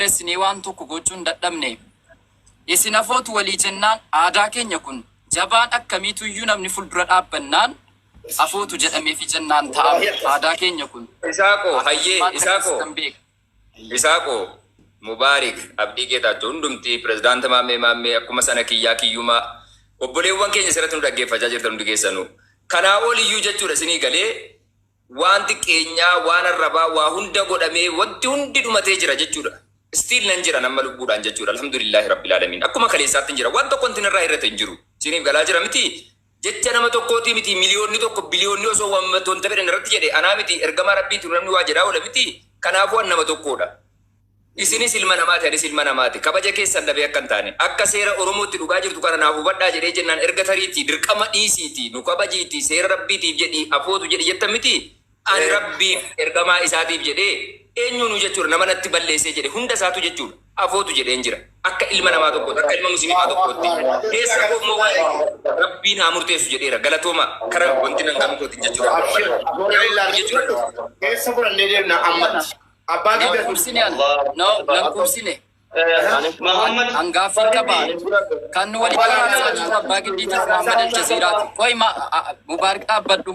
Resni waan tokko gochuun dadhabne. Isin afootu walii jennaan aadaa keenya kun jabaan akkamiitu iyyuu namni fuuldura dhaabbannaan afootu jedhamee fi jennaan ta'a aadaa keenya kun. Isaaqoo hayyee Isaaqoo Mubaarik abdii keetaatu hundumti pirezidaantii maammee akkuma sana kiyyumaa obboleewwan keenya sirratti nu dhaggeeffachaa jirtan hundi keessanuu. Kanaa oliyyuu jechuudha isinii galee wanti keenyaa waan arrabaa waa hunda godhamee wanti hundi dhumatee jira jechuudha. Still nan jira nama lubbuudhaan jechuudha. Alhamdulillahi rabbil alamin. Akkuma kaleessaatti jira. Waan tokko wanti irraa irratti hin jiru. Isiniif galaa jira miti. Jecha nama tokkooti miti miliyoonni tokko biliyoonni osoo wantoota fedhan irratti jedhe anaa miti ergamaa rabbiitu namni waa jedhaa oola miti. Kanaafuu waan nama tokkoodha. Isinis ilma namaati anis ilma namaati. Kabaja keessan dhabee akka hin taane. Akka seera Oromootti dhugaa jirtu kana naaf hubadhaa jedhee jennaan erga tariitii dirqama dhiisiiti nu kabajiiti seera rabbiitiif jedhi afootu jedhi jettan miti. Ani rabbiif ergamaa isaatiif jedhee eenyuunu jechuudha nama natti balleessee jedhe hunda isaatu jechuudha afootu jedheen jira akka ilma namaa tokkooti akka ilma musliimaa tokkootti keessa immoo waan rabbiin haa murteessu jedheera galatooma kara wanti nan gamtooti jechuudha keessa fudhannee deemna ammatti abbaan gidda kursine no lan kursine Anggafi kabar kan wali taraa jiru abbaa giddiitiif Muhammad al-Jaziraati koy Mubaarik dhaabbadhu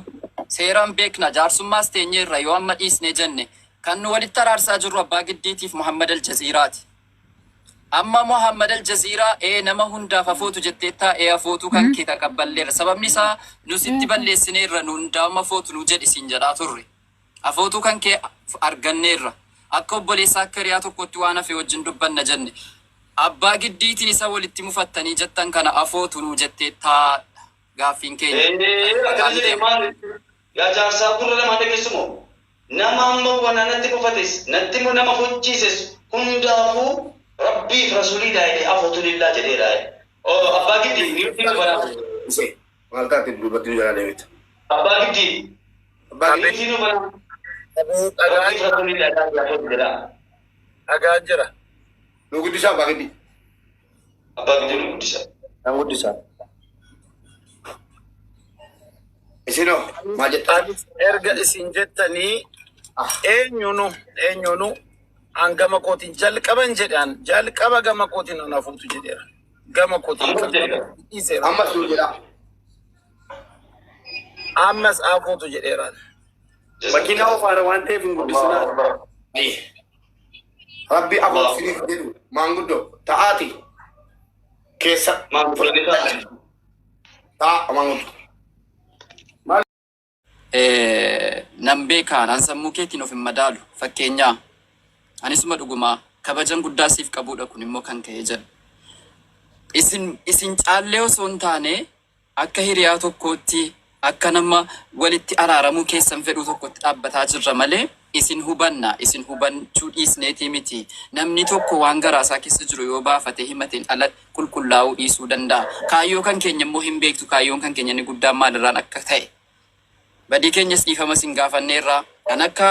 seeraan beekna jaarsummaas teenyeerra yoo amma dhiisne jenne kan wali taraarsaa jiru abbaa giddiitiif Muhammad al-Jaziraati. Amma Muhammad al-Jaziraa nama hundaaf afootu jetteettaa afootu kan kee taqabballeera. Sababni isaa nusitti balleessineerra nu hundaa'uma afootu nu jedhisiin jedhaa turre. Afootu kan kee arganneerra. Akka obboleessaa akka hiriyaa tokkotti waan hafe wajjin dubbanna jenne. Abbaa giddiitiin isa walitti mufattanii jettan kana afootu nu jetteettaa gaaffiin keenya. Yaa jaarsaa gurra lama dhageessumoo? Nama amma wananatti kufates natti mu nama hojjises hundaafuu rabbii rasulii daa'ee afootu lillaa jedheera. Abbaa giddi niitii bara. Malkaa itti dubbatti jala deemita. Abbaa giddi. Abbaa giddi nu bara. Dhagaan jira. Nu guddisaa abbaa giddi. Abbaa giddi nu guddisaa. Nama guddisaa. Isinoo maal jettan? Erga isin jettanii eenyunu hangama kootiin jalqaban jedhan jalqaba gama kootiin anafuutu jedheera. Gama kootiin ammas nu jedha. Ammas afuutu jedheera. Makiinaa ofaara waan ta'eef hin guddisinaa. Rabbi afuuf siniif jedhu maanguddoo ta'aati keessa ta'a maanguddoo. Nambe kan sammuu keetiin of hin madaalu fakkeenyaa anisuma dhugumaa kabajan guddaa siif qabuudha kun immoo kan ka'ee jira. Isin caallee osoo hin taane akka hiriyaa tokkootti akka nama walitti araaramuu keessan fedhuu tokkotti dhaabbataa jirra malee isin hubanna isin hubachuu dhiisneetii miti. Namni tokko waan garaasaa keessa jiru yoo baafate himateen ala qulqullaa'uu dhiisuu danda'a. Kaayyoo kan keenya immoo hin beektu kaayyoon kan keenya ni guddaan maalirraan akka ta'e. Badii keenyas dhiifama sin gaafanneerraa kan akka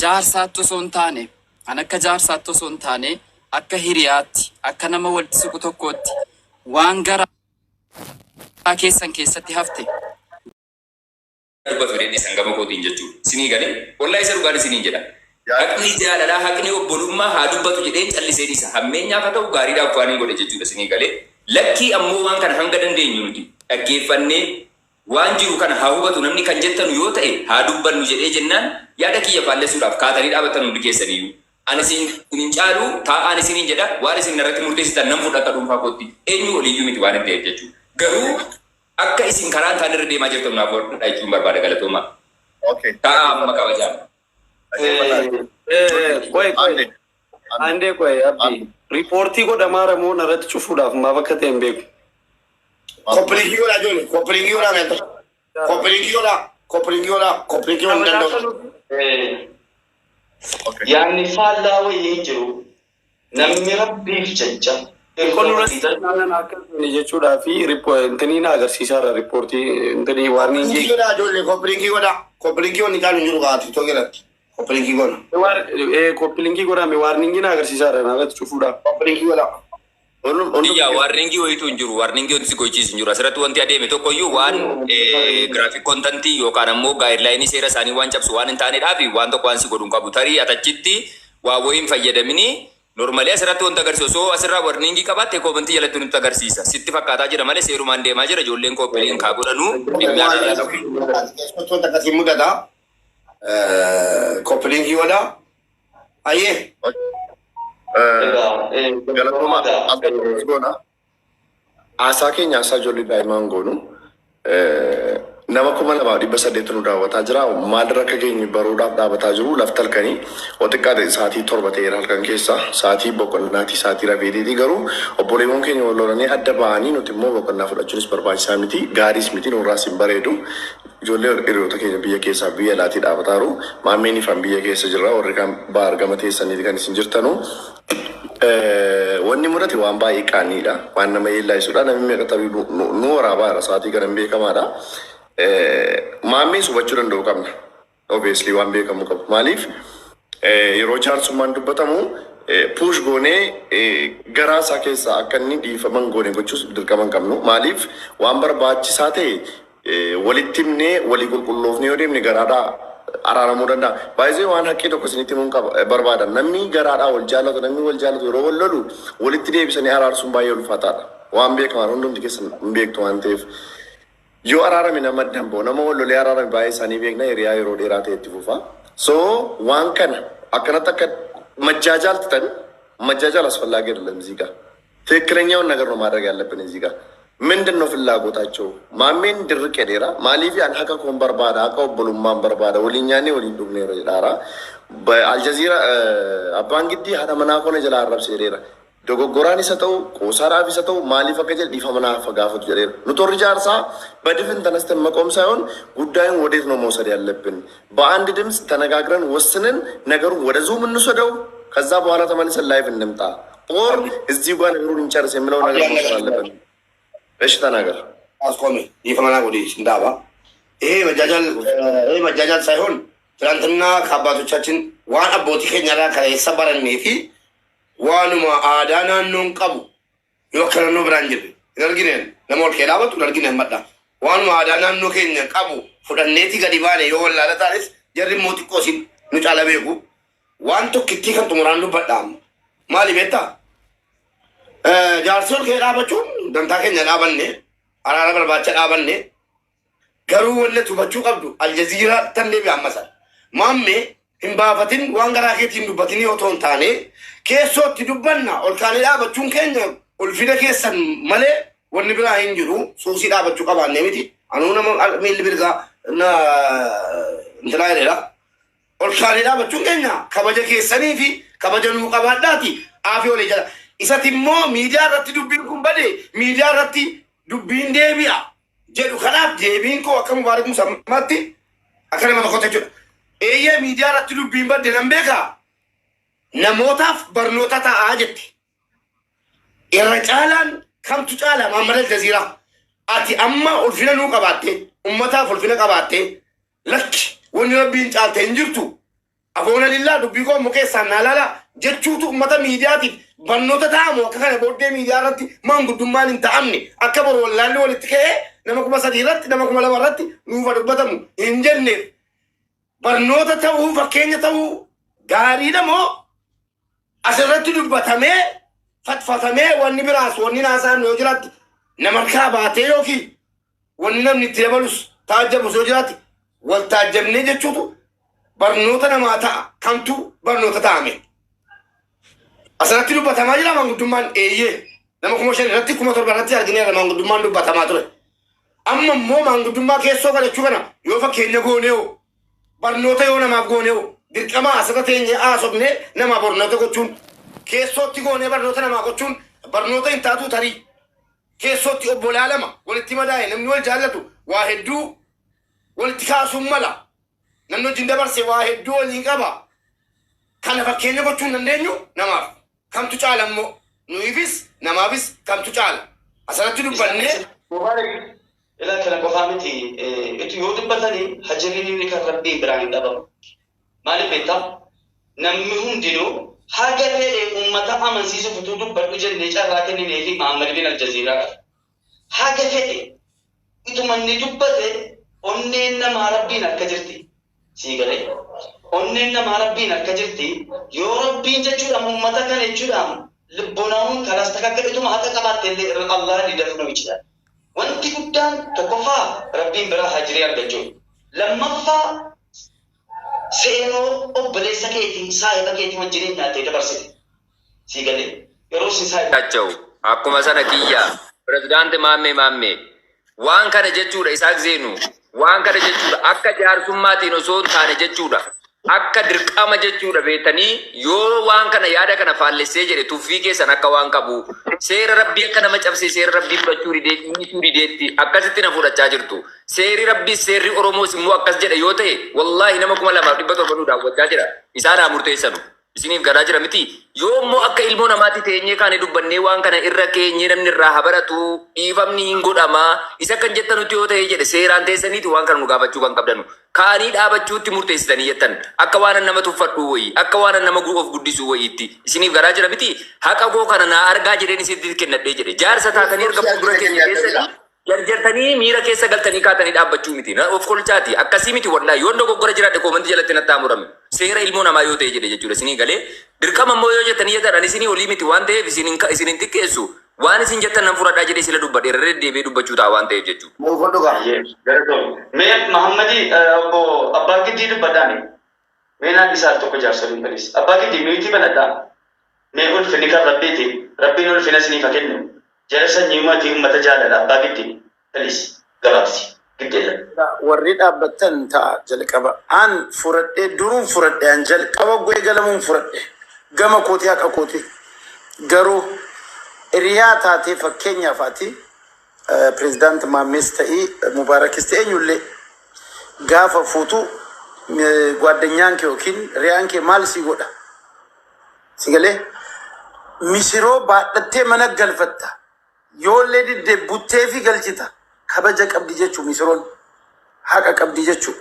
jaarsaatti osoo hin taane akka hiriyaatti akka nama walitti siqu tokkootti waan garaa keessan keessatti hafte. Dubbatu fedhee sangama kootiin jechuudha. Sinii galee wallahi isa dhugaan isiniin jedha. Haqni jaalalaa haqni obbolummaa haa dubbatu jedheen callisee dhiisa. Hammeenyaaf haa ta'u gaariidhaaf waan hin godhe jechuudha sinii galee. Lakkii ammoo waan kana hanga dandeenyu nuti dhaggeeffannee waan jiru kana haa hubatu namni kan jettanu yoo ta'e haa dubbannu jedhee jennaan yaada kiyya faallessuudhaaf kaatanii dhaabatan hundi keessaniyyuu. Ani isin caalu taa'aan isiniin jedha waan isin irratti murteessitan nan fudhata dhuunfaa kootti eenyu oliyyuu miti waan hin ta'eef jechuudha. Garuu akka isin karaan taan irra deemaa jirtan naaf godhudha jechuun barbaada galatoomaa. Taa'aa amma kabajaa. Andee qoy abdi riipoortii godhamaa ramoon irratti cufuudhaaf maaf akka ta'e hin beeku. Koppiliingii godhaa jooni koppiliingii godhaa meeqa? Koppiliingii godhaa danda'u. Yaanni faallaa wayii jiru namni rabbiif jecha. Jechuudhaa fi intanii na agarsiisaarra riipoortii intanii waarniingii. Koppiliingii godhaa koppiliingii wanni caalu hin jiru kaa'ati toogirratti. Koppiliingii godhaa. Koppiliingii godhaa waarniingii na agarsiisaarra naafatti cufuudhaaf. Koppiliingii godhaa. Iyyaa warningi wayitu hin jiru warningi wanti si gochiisu hin jiru asirratti wanti adeeme tokkoyyuu waan giraafik kontantii yookaan ammoo gaayidlaayinii seera isaanii waan cabsu waan hin taaneedhaaf waan tokko waan si godhuun qabu tarii atachitti waa wayiin fayyadamini Normally asirratti wanta agarsiisu osoo asirraa warningi qabaatte koobantii jalatti nutti agarsiisa. Sitti fakkaataa jira malee seerumaan deemaa jira ijoolleen kooppileen kaa godhanuu dhimmaa jira. Keessattoota akkasii mudata kooppileen kiiwadha. Ayyee. Galatoomaa goona. Haasaa keenya haasaa ijoollee daa'imaan goonu. Nama 2,800 nu daawwataa jira. Maalirra akka geenyu baruudhaaf dhaabataa jiru lafti halkanii xiqqaate sa'aatii 7 ta'eera halkan keessa sa'aatii boqonnaatii sa'aatii rafeetii garuu obboleewwan keenya wal lolanii adda ba'anii nuti immoo boqonnaa fudhachuunis barbaachisaa miti gaariis miti nurraas hin bareedu. Ijoollee hiriyoota keenya biyya keessaa biyya alaatii dhaabataa jiru. Maammeen ifaan biyya keessa jirra warri kan baar gama teessanii kan isin jirtanu. Wanni mudate waan baay'ee qaaniidha. Waan nama yeellaayisuudha. Namni meeqa tabii nu waraabaadha. Sa'aatii kana beekamaadha. Maammee subachuu danda'u qabna. Obviously waan beekamu qabu. Maaliif yeroo jaarsummaan dubbatamu puush goonee garaa isaa keessaa akka inni dhiifaman goone gochuus dirqama hin qabnu. Maaliif waan barbaachisaa ta'e walitti himnee walii qulqulloofnee yoo deemne garaadhaa araaramuu danda'a. Baay'ee waan haqqii tokko isinitti himuun barbaadan. Namni garaadhaa wal jaallatu namni wal jaallatu yeroo wal lolu walitti deebisanii araarsuun baay'ee ulfaataadha. Waan beekamaan hundumti keessan hin beektu waan ta'eef. Yoo araarame nama damboo nama wal lolee araarame baay'ee isaanii beekna hiriyaa yeroo dheeraa ta'e itti fufa. So waan kana akkanatti akka majjaajaaltan majjaajal asfalaagi አይደለም እዚህ ጋር ትክክለኛውን ነገር ነው ማድረግ ያለብን እዚህ ጋር ምንድነው ፍላጎታቸው ማሜን ድርቅ የዴራ ማሊቪ አንሃካ ኮምበርባዳ አቀበሉማን በርባዳ ወሊኛኔ ወሊ ዱብኔ ረዳራ በአልጀዚራ አባንግዲ ሀዳ መናኮነ ጀላ አረብ ሲዴራ dogoggoraan isa ta'u qoosaadhaaf isa ta'u maaliif akka jedhe dhiifamanaaf gaafatu jedheera. Nuti warri jaarsaa በድፍን ተነስተን መቆም ሳይሆን ጉዳዩን ወዴት ነው መውሰድ ያለብን በአንድ ድምፅ ተነጋግረን ወስነን ነገሩን ወደ ዙም እንውሰደው ከዛ በኋላ ተመልሰን ላይቭ እንምጣ ኦር እዚህ ጋር ነገሩን እንጨርስ የሚለው ነገር መውሰድ አለብን። እሺ ተናገር። አስቆሚ ይፈመና ወዲ እንዳባ ይሄ መጃጃል ሳይሆን ትናንትና ከአባቶቻችን ዋን አቦቲ ከኛላ ከሰበረን ኔፊ waanuma aadaa naannoon qabu yoo kanannoo biraan jirre darginen nama ol keelaabatu darginen madda waanuma aadaa naannoo keenya qabu fudhanneeti gadi baane yoo wallaala taanes jarri immoo xiqqoo isin nu caala beeku waan tokkittii kan xumuraan dubbadhaam maali beektaa jaarsi ol kee dhaabachuun dantaa keenya dhaabanne araara barbaacha dhaabanne garuu wanne tubachuu qabdu aljaziiraa tan deebi ammasa maammee hin baafatin waan garaa keetiin dubbatini otoo hin taane keessootti dubbanna ol kaanii dhaabachuun keenya ulfina keessan malee wanni biraa hin jiru suusii dhaabachuu qabaanne miti anuu nama miilli birgaa na intalaa jedheera ol kaanii dhaabachuun keenya kabaja keessanii fi kabaja nuu qabaadhaati aafii olee jala isati immoo miidiyaa irratti dubbiin kun bade miidiyaa irratti dubbiin deebi'a jedhu kanaaf deebiin koo akka mubaarak musammaatti akka nama tokkotti jechuudha. Eeyyee miidiyaa irratti dubbiin badde nan beekaa namootaaf barnoota ta'aa jette. Irra caalaan kamtu caalaa Maammal Aljaziiraa ati amma ulfina nuu qabaatte ummataaf ulfina qabaatte lakki wanni rabbiin caalte hin jirtu afoona lillaa dubbii koo immoo keessaan naa laala jechuutu ummata miidiyaatiif barnoota ta'amu akka kana booddee miidiyaa irratti maanguddummaan hin ta'amne akka boru wallaalli walitti ka'ee nama 3,000 irratti nama 2,000 irratti nuufa dubbatamu hin jenneef barnoota ta'uu fakkeenya ta'uu gaariidha moo asirratti dubbatamee fatfatamee wanni biraas wanni naasaan yoo jiraatti nama harkaa baatee yookiin wanni namni itti dabalus taajjabus yoo jiraatti wal taajjabnee jechuutu barnoota namaa ta'a kamtu barnoota ta'ame. Asirratti dubbatamaa jira maanguddummaan eeyyee nama 5,000 irratti 7,000 irratti argineera maanguddummaan dubbatamaa ture. Amma immoo maanguddummaa keessoo kadhachuu kana yoo fakkeenya goonee'o barnoota yoo namaaf goonee'o dirqama asirra teenye haasofne nama barnoota gochuun keessootti goonee barnoota namaa gochuun barnoota hin taatu tarii keessootti obbolaa lama walitti madaa'e namni wal jaallatu waa hedduu walitti kaasuun mala namni wajjin dabarse waa hedduu waliin qaba kana fakkeenya gochuun dandeenyu namaaf kamtu caala immoo nuyiifis namaafis kamtu caala asirratti dubbannee ila kana qofaa miti itu yoo dubbatanii hajjiriin kan rabbii biraan hin dhabamu maaliif beektaa namni hundinuu haga fedhe ummata amansiisuuf utuu dubbadhu jennee carraa kenninee fi Maammal bin Aljaziiraa haga fedhe ituma inni dubbate onneen namaa rabbiin akka jirti Sigalee. Onneen nama rabbiin akka jirti yoo rabbiin jechuudha uummata kana jechuudhaan lubbuun kanas takka gadhituma akka qabaatte illee Allah ni dafnu jechuudha. Wanti guddaan tokkoffaa rabbiin biraa hajirii argachuu. Lammaffaa seenoo obboleessa keetiin saahiba keetiin wajjin nyaatee dabarsite. Sigalee. Yeroo si saahiba. Achoo akkuma sana kiyya pirezidaanti maammee waan kana jechuudha isaak zeenu waan kana jechuudha akka jaarsummatiin osoo hin taane jechuudha. Akka dirqama jechuudha beetanii yoo waan kana yaada kana faallessee jedhe tuffii keessan akka waan qabu seera rabbii akka nama cabsee seera rabbii fudhachuu dideetti akkasitti na fudhachaa jirtu. Seeri rabbii seerri Oromoos immoo akkas jedhe yoo ta'e wallaahi nama 2700 daawwachaa jira. Isaan haa murteessanu. Isiniif garaa jira miti. Yoo immoo akka ilmoo namaatti teenyee kaane dubbannee waan kana irra keenyee namni irraa habaratu dhiifamni hin godhama. Isa kan jettanutti yoo ta'e jedhe seeraan teessaniiti waan kana nu gaafachuu kan qabdanu. Kaanii dhaabachuutti murteessitanii jettan akka waan nama tuffadhu wayii akka waan nama of guddisuu wayiitti isiniif garaa jira miti. Haqa koo kana naa argaa jedheen isinitti kennadhee jedhe jaarsa taatanii erga fuuldura keenya keessatti jarjartanii miira keessa galtanii kaatanii dhaabbachuu miti of kolchaati akkasii miti wallaahi yoo dogoggora jiraadhe koomantii jalatti natti murame seera ilmoo namaa yoo ta'e jedhe jechuudha isinii galee dirqama immoo yoo jettanii jettan isinii olii miti waan ta'eef isinin xiqqeessu waan isin jettan nan fudhadhaa jedhee sila dubbadhe irra deddeebi'ee dubbachuu ta'a waan ta'eef jechuudha. Muufadhu gaa. Mee Mahammadi obbo Abbaa Giddii dubbadhaani. Mee naan isaa tokko jaarsoliin fadhiis. Abbaa Giddii nuyitii banadhaa. Mee ulfinni kan rabbiin ulfina isiniif haa kennu. Jara sanyii maatii uummata jaalala Abbaa Giddii fadhiis gabaabsi. Warri dhaabbattan ta'a jalqaba. An furadhee duruun furadhee an jalqaba goe galamuun furadhee gama kootii akka kootii garuu hiriyaa taatee fakkeenyaaf ati pirezidaant Maammees ta'ii Mubaarakis ta'e eenyullee gaafa fuutu ጓደኛን yookiin riyaan kee maal si godha? Sigalee misiroo baadhattee mana galfatta yoollee diddee buttee fi galchita kabaja qabdi jechuu misiroon haqa qabdi jechuu.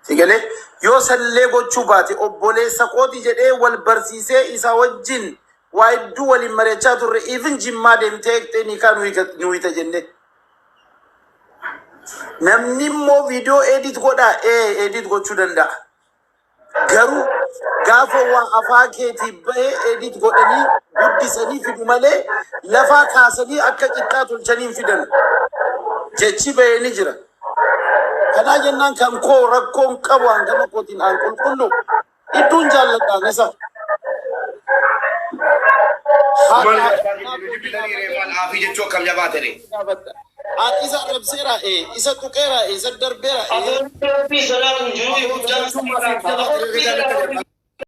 Sigalee yoo sallee gochuu baate obboleessa kooti jedhee wal barsiisee isa wajjin waa hedduu waliin mari'achaa turre even jimmaa deemtee eegtee niikaa nuuyita jenne. Namni immoo viidiyoo edit godhaa edit gochuu danda'a. Garuu gaafa waan afaa keetii bahee edit godhanii guddisanii fidu malee lafaa kaasanii akka qixxaa tolchanii fidan jechi bahee ni jira. Kanaa jennaan kan koo rakkoon qabu hangama kootiin aan qulqullu idduun jaalladhaan isa. Afii jechuu akkam jabaate re. Isa rabseera isa tuqeera isa darbeera. Afurii salaatuun jiruufi guddaan